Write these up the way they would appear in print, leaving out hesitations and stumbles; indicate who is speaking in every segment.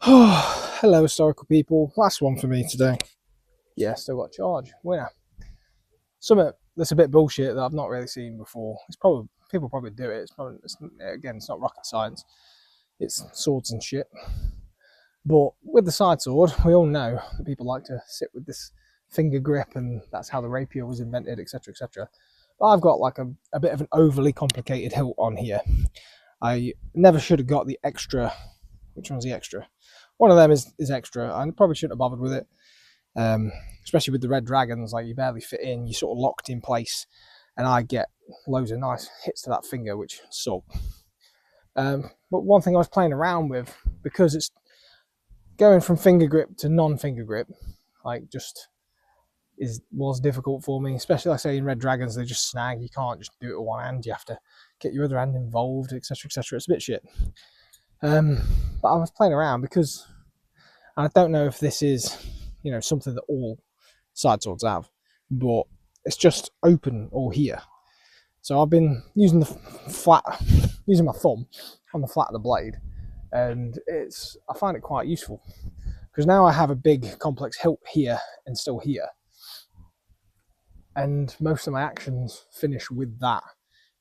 Speaker 1: Hello, historical people. Last one for me today. Yeah, still got charge. Winner. Something that's a bit bullshit that I've not really seen before. It's probably people probably do it. Again, it's not rocket science. It's swords and shit. But with the side sword, we all know that people like to sit with this finger grip, and that's how the rapier was invented, etc., etc. But I've got like a bit of an overly complicated hilt on here. I never should have got the extra. Which one's the extra? One of them is extra. I probably shouldn't have bothered with it. Especially with the red dragons, like you barely fit in, you're sort of locked in place, and I get loads of nice hits to that finger, which suck. But one thing I was playing around with, because it's going from finger grip to non-finger grip, like was difficult for me, especially like say in red dragons, they just snag. You can't just do it with one hand. You have to get your other hand involved, etc., etc. It's a bit shit. But I was playing around because I don't know if this is, something that all side swords have, but it's just open all here. So I've been using using my thumb on the flat of the blade, and I find it quite useful because now I have a big complex hilt here and still here, and most of my actions finish with that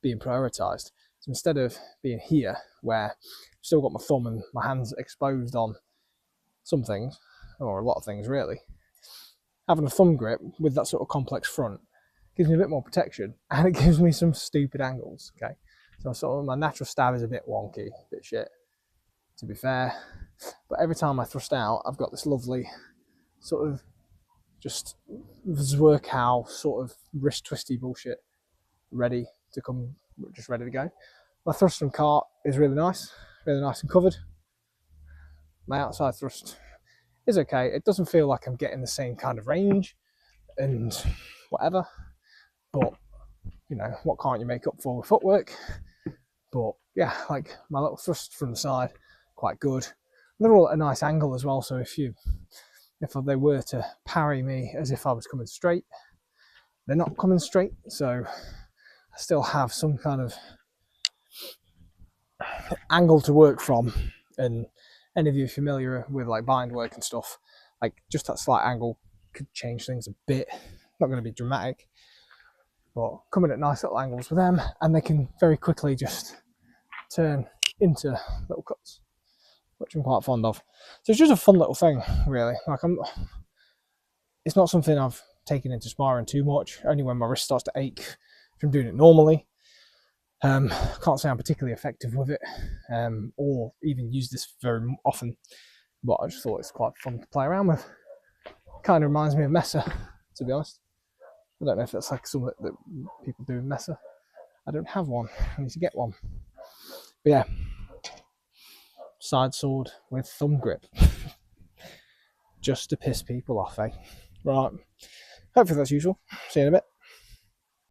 Speaker 1: being prioritized. So instead of being here where I've still got my thumb and my hands exposed on some things, or a lot of things really, having a thumb grip with that sort of complex front gives me a bit more protection, and it gives me some stupid angles. Okay, so sort of my natural stab is a bit wonky, a bit shit, to be fair, but every time I thrust out, I've got this lovely sort of just Zwerkow sort of wrist twisty bullshit ready to come, just ready to go. My thrust from cart is really nice and covered. My outside thrust is okay. It doesn't feel like I'm getting the same kind of range and whatever, but what can't you make up for with footwork? But yeah, like my little thrust from the side, quite good. And they're all at a nice angle as well, so if they were to parry me as if I was coming straight, they're not coming straight, so I still have some kind of angle to work from. And any of you familiar with like bind work and stuff, like just that slight angle could change things a bit. Not going to be dramatic, but coming at nice little angles with them, and they can very quickly just turn into little cuts, which I'm quite fond of. So it's just a fun little thing, really. It's not something I've taken into sparring too much, only when my wrist starts to ache from doing it normally. Can't say I'm particularly effective with it, or even use this very often, but I just thought it's quite fun to play around with. Kind of reminds me of Messer, to be honest. I don't know if that's like something that people do with Messer. I don't have one. I need to get one. But yeah, side sword with thumb grip. Just to piss people off, eh? Right. Hopefully that's useful. See you in a bit.